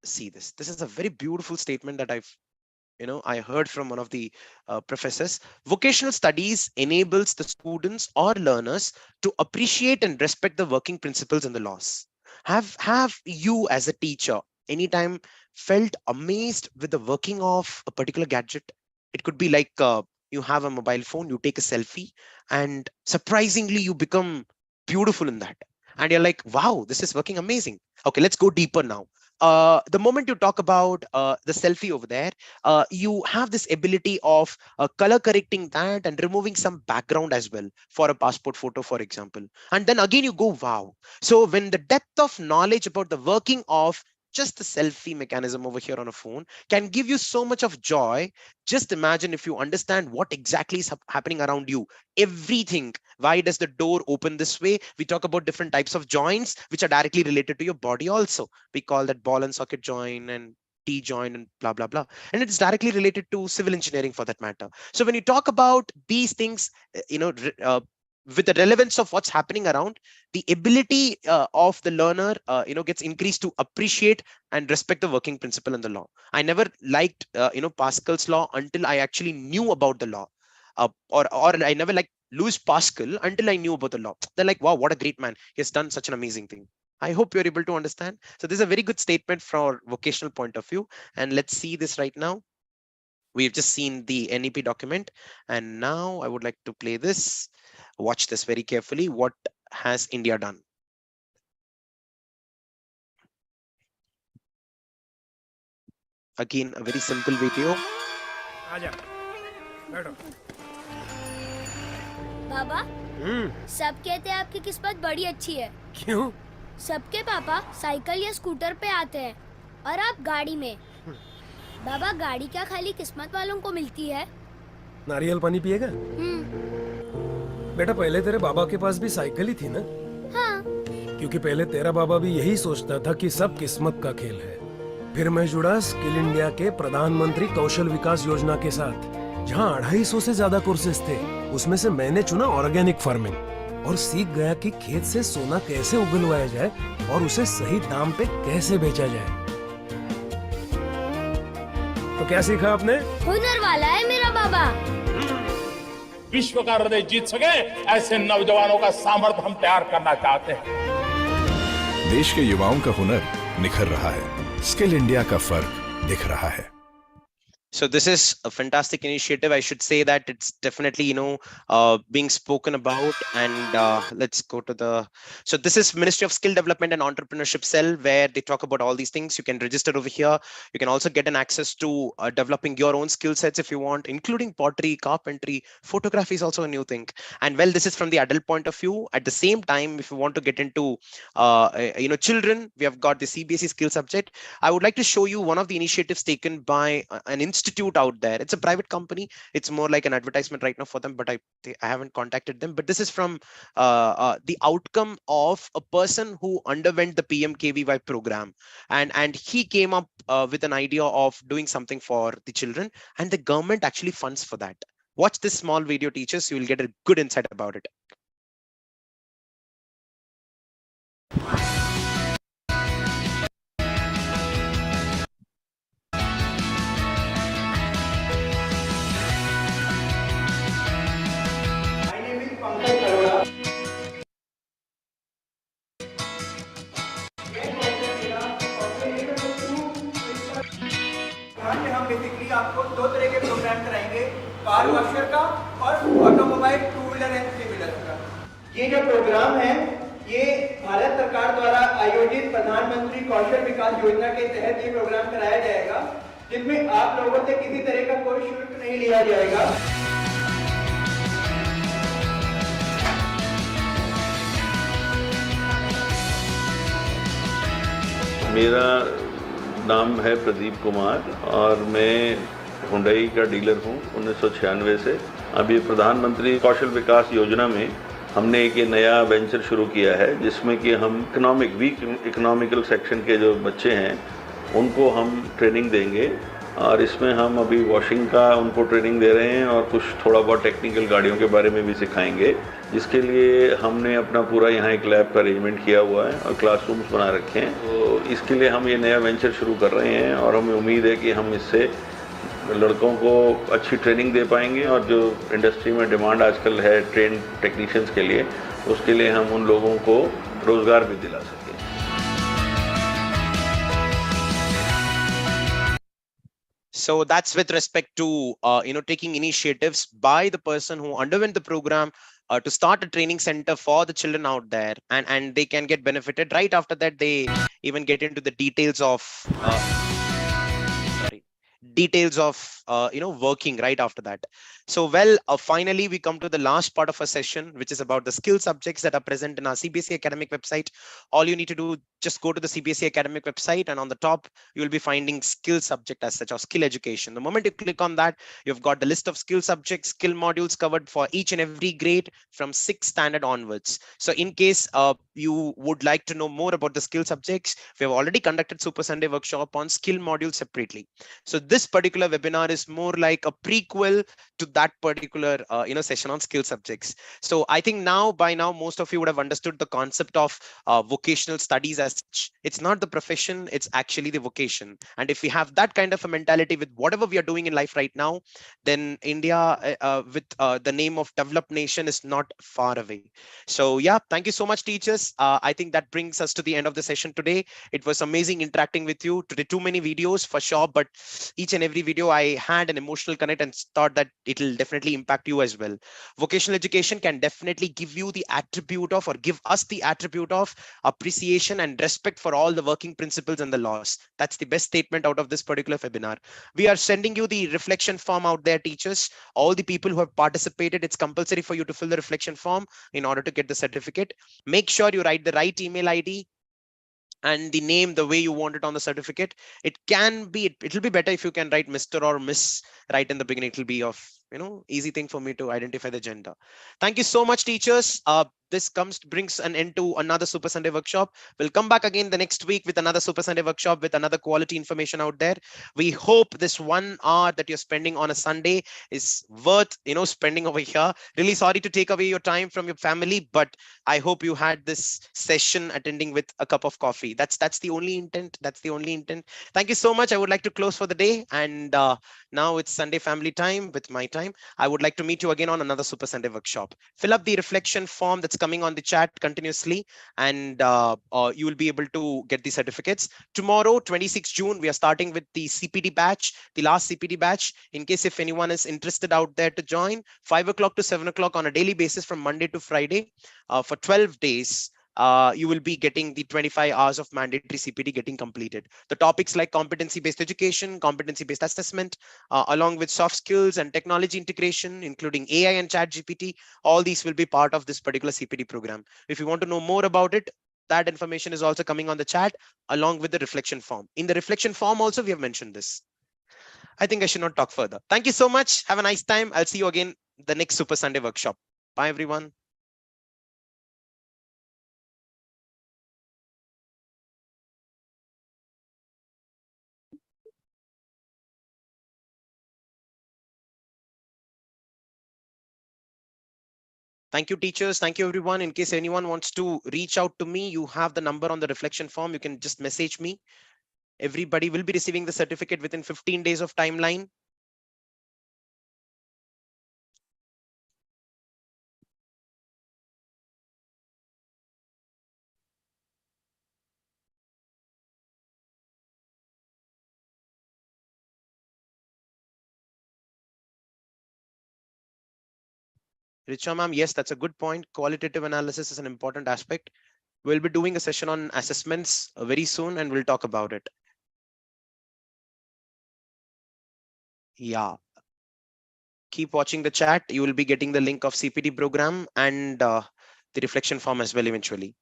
see, this is a very beautiful statement that I heard from one of the professors. Vocational studies enables the students or learners to appreciate and respect the working principles and the laws. Have you as a teacher anytime felt amazed with the working of a particular gadget? It could be like you have a mobile phone, you take a selfie, and surprisingly you become beautiful in that, and you're like, wow, this is working amazing. Okay, let's go deeper now. The moment you talk about the selfie over there, you have this ability of color correcting that and removing some background as well for a passport photo, for example. And then again, you go, wow. So when the depth of knowledge about the working of just the selfie mechanism over here on a phone can give you so much of joy, just imagine if you understand what exactly is happening around you. Everything. Why does the door open this way? We talk about different types of joints which are directly related to your body also. We call that ball and socket joint and T joint and blah blah blah, and it's directly related to civil engineering for that matter. So when you talk about these things, with the relevance of what's happening around, the ability of the learner gets increased to appreciate and respect the working principle and the law. I never liked Pascal's law until I actually knew about the law, or I never liked Louis Pascal until I knew about the law. They're like, wow, what a great man, he has done such an amazing thing. I hope you're able to understand. So this is a very good statement from vocational point of view, and let's see this right now. We've just seen the NEP document, and now I would like to play this. Watch this very carefully. What has India done? Again, a very simple video.
बाबा, सब कहते हैं आपकी किस्मत बड़ी अच्छी है।
क्यों?
सबके पापा साइकिल या स्कूटर पे आते हैं और आप गाड़ी में। बाबा, गाड़ी क्या खाली किस्मत वालों को मिलती है?
नारियल पानी पिएगा? बेटा, पहले तेरे बाबा के पास भी साइकिल ही थी ना?
हाँ।
क्योंकि पहले तेरा बाबा भी यही सोचता था कि सब किस्मत का खेल है। फिर मैं जुड़ा स्किल इंडिया के प्रधानमंत्री कौशल विकास योजना के साथ, जहाँ 250 से ज्यादा कोर्सेज थे। उसमें से मैंने चुना ऑर्गेनिक फार्मिंग और सीख गया कि खेत से सोना कैसे उगलवाया जाए और उसे सही दाम पे कैसे बेचा जाए। तो क्या सीखा आपने?
हुनर वाला है मेरा बाबा।
विश्व का हृदय जीत सके ऐसे नौजवानों का सामर्थ्य हम तैयार करना चाहते हैं।
देश के युवाओं का हुनर निखर रहा है, स्किल इंडिया का फर्क दिख रहा है।
So this is a fantastic initiative. I should say that it's definitely, being spoken about. And let's go to the, so this is Ministry of Skill Development and Entrepreneurship Cell, where they talk about all these things. You can register over here. You can also get an access to developing your own skill sets if you want, including pottery, carpentry, photography is also a new thing. And well, this is from the adult point of view. At the same time, if you want to get into, children, we have got the CBSE skill subject. I would like to show you one of the initiatives taken by an institute out there. It's a private company. It's more like an advertisement right now for them, but I haven't contacted them. But this is from the outcome of a person who underwent the PMKVY program, and he came up with an idea of doing something for the children, and the government actually funds for that. Watch this small video, teachers. You will get a good insight about it.
Basically आपको 2 तरह के programme कराएंगे, car washer का और automobile 2 wheeler and 3 wheeler का। ये जो programme है ये भारत सरकार द्वारा आयोजित प्रधानमंत्री कौशल विकास योजना के तहत ये प्रोग्राम कराया जाएगा, जिसमें आप लोगों से किसी तरह का कोई शुल्क नहीं लिया जाएगा।
मेरा नाम है प्रदीप कुमार और मैं हुंडई का डीलर हूँ 1996 से। अभी प्रधानमंत्री कौशल विकास योजना में हमने एक ये नया वेंचर शुरू किया है, जिसमें कि हम वीक इकोनॉमिकल सेक्शन के जो बच्चे हैं उनको हम ट्रेनिंग देंगे, और इसमें हम अभी वॉशिंग का उनको ट्रेनिंग दे रहे हैं और कुछ थोड़ा बहुत टेक्निकल गाड़ियों के बारे में भी सिखाएंगे, जिसके लिए हमने अपना पूरा यहाँ एक लैब का अरेंजमेंट किया हुआ है और क्लासरूम्स बना रखे हैं। तो इसके लिए हम ये नया वेंचर शुरू कर रहे हैं और हमें उम्मीद है कि हम इससे लड़कों को अच्छी ट्रेनिंग दे पाएंगे, और जो इंडस्ट्री में डिमांड आजकल है ट्रेन टेक्नीशियंस के लिए, उसके लिए हम उन लोगों को रोज़गार भी दिला सकें।
So that's with respect to taking initiatives by the person who underwent the program to start a training center for the children out there, and they can get benefited. Right after that, they even get into the details of working right after that. So well, finally we come to the last part of our session, which is about the skill subjects that are present in our CBSE academic website. All you need to do, just go to the CBSE academic website, and on the top you will be finding skill subject as such, or skill education. The moment you click on that, you've got the list of skill subjects, skill modules covered for each and every grade from 6th standard onwards. So in case you would like to know more about the skill subjects, we have already conducted Super Sunday workshop on skill modules separately. So this particular webinar is more like a prequel to that particular session on skill subjects. So I think by now most of you would have understood the concept of vocational studies as such. It's not the profession, it's actually the vocation. And if we have that kind of a mentality with whatever we are doing in life right now, then India with the name of developed nation is not far away. So yeah, thank you so much, teachers. I think that brings us to the end of the session today. It was amazing interacting with you today. Too many videos for sure, but each and every video I had an emotional connect and thought that it'll definitely impact you as well. Vocational education can definitely give you the attribute of, or give us the attribute of, appreciation and respect for all the working principles and the laws. That's the best statement out of this particular webinar. We are sending you the reflection form out there, teachers. All the people who have participated, it's compulsory for you to fill the reflection form in order to get the certificate. Make sure you write the right email ID and the name the way you want it on the certificate. It'll be better if you can write Mr. or Miss right in the beginning. It'll be of easy thing for me to identify the gender. Thank you so much, teachers. This brings an end to another Super Sunday workshop. We'll come back again the next week with another Super Sunday workshop with another quality information out there. We hope this 1 hour that you're spending on a Sunday is worth spending over here. Really sorry to take away your time from your family, but I hope you had this session attending with a cup of coffee. That's the only intent. That's the only intent. Thank you so much. I would like to close for the day, and now it's Sunday family time with my time. I would like to meet you again on another Super Sunday workshop. Fill up the reflection form that's coming on the chat continuously, and you will be able to get the certificates. Tomorrow, 26 June, we are starting with the CPD batch, the last CPD batch. In case if anyone is interested out there to join, 5 o'clock to 7 o'clock on a daily basis from Monday to Friday for 12 days. You will be getting the 25 hours of mandatory CPD getting completed. The topics like competency-based education, competency-based assessment, along with soft skills and technology integration, including AI and chat GPT, all these will be part of this particular CPD program. If you want to know more about it, that information is also coming on the chat along with the reflection form. In the reflection form also, we have mentioned this. I think I should not talk further. Thank you so much. Have a nice time. I'll see you again the next Super Sunday workshop. Bye, everyone. Thank you, teachers. Thank you, everyone. In case anyone wants to reach out to me, you have the number on the reflection form. You can just message me. Everybody will be receiving the certificate within 15 days of timeline. Richa ma'am, yes, that's a good point. Qualitative analysis is an important aspect. We'll be doing a session on assessments very soon, and we'll talk about it. Yeah. Keep watching the chat. You will be getting the link of CPD program and the reflection form as well eventually.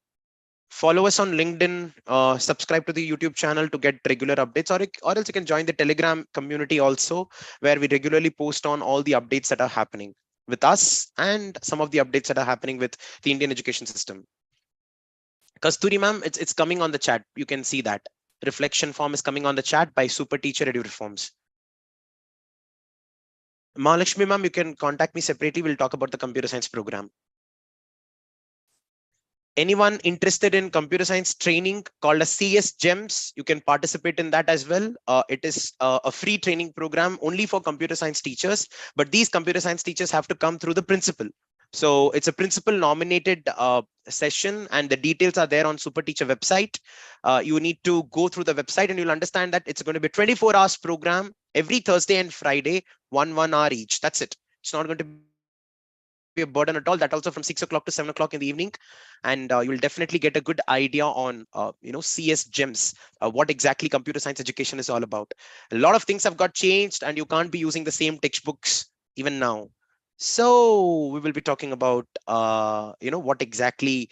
Follow us on LinkedIn, subscribe to the YouTube channel to get regular updates, or else you can join the Telegram community also, where we regularly post on all the updates that are happening with us and some of the updates that are happening with the Indian education system. Kasturi ma'am, it's coming on the chat. You can see that reflection form is coming on the chat by SuperTeacher Edu Reforms. Mahalakshmi ma'am, you can contact me separately. We'll talk about the computer science program. Anyone interested in computer science training called a CS GEMS, you can participate in that as well. It is a free training program only for computer science teachers, but these computer science teachers have to come through the principal. So it's a principal nominated session, and the details are there on SuperTeacher website. You need to go through the website and you'll understand that it's going to be a 24 hours program every Thursday and Friday, 1 hour each. That's it. It's not going to be a burden at all. That also from 6 o'clock to 7 o'clock in the evening, and you will definitely get a good idea on CS gems, what exactly computer science education is all about. A lot of things have got changed, and you can't be using the same textbooks even now. So we will be talking about what exactly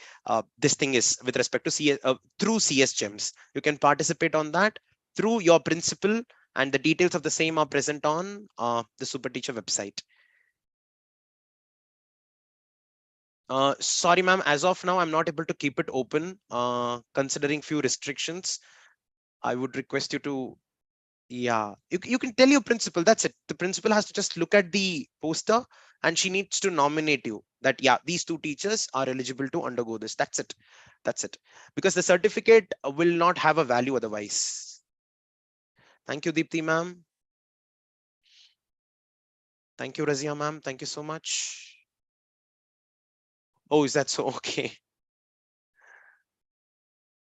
this thing is with respect to CS through CS gems. You can participate on that through your principal, and the details of the same are present on the SuperTeacher website. Sorry, ma'am. As of now, I'm not able to keep it open, considering few restrictions. I would request you to, yeah, you can tell your principal. That's it. The principal has to just look at the poster, and she needs to nominate you that, yeah, these two teachers are eligible to undergo this. That's it. That's it. Because the certificate will not have a value otherwise. Thank you, Deepthi, ma'am. Thank you, Razia, ma'am. Thank you so much. Oh, is that so? Okay.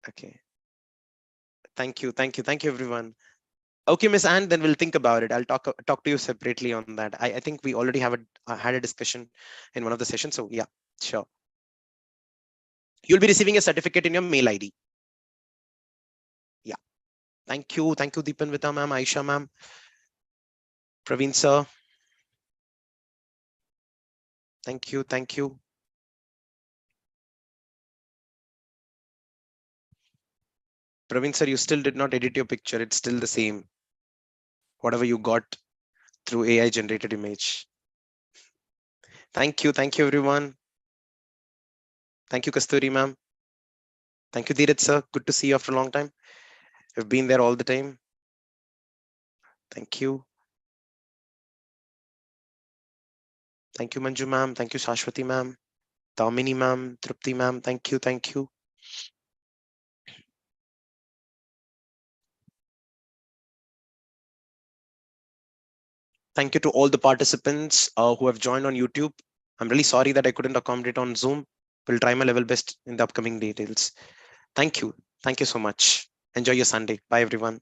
Okay. Thank you. Thank you. Thank you, everyone. Okay, Miss Anne, then we'll think about it. I'll talk to you separately on that. I think we already have had a discussion in one of the sessions. So yeah, sure. You'll be receiving a certificate in your mail ID. Yeah. Thank you. Thank you, Deepanvita ma'am, Aisha ma'am, Praveen sir. Thank you. Thank you. Praveen sir, you still did not edit your picture. It's still the same. Whatever you got through AI generated image. Thank you. Thank you, everyone. Thank you, Kasturi ma'am. Thank you, Dheeraj sir. Good to see you after a long time. You've been there all the time. Thank you. Thank you, Manju ma'am. Thank you, Shashwati ma'am. Tamini ma'am, Trupti ma'am. Thank you. Thank you. Thank you to all the participants who have joined on YouTube. I'm really sorry that I couldn't accommodate on Zoom. Will try my level best in the upcoming details. Thank you. Thank you so much. Enjoy your Sunday. Bye, everyone.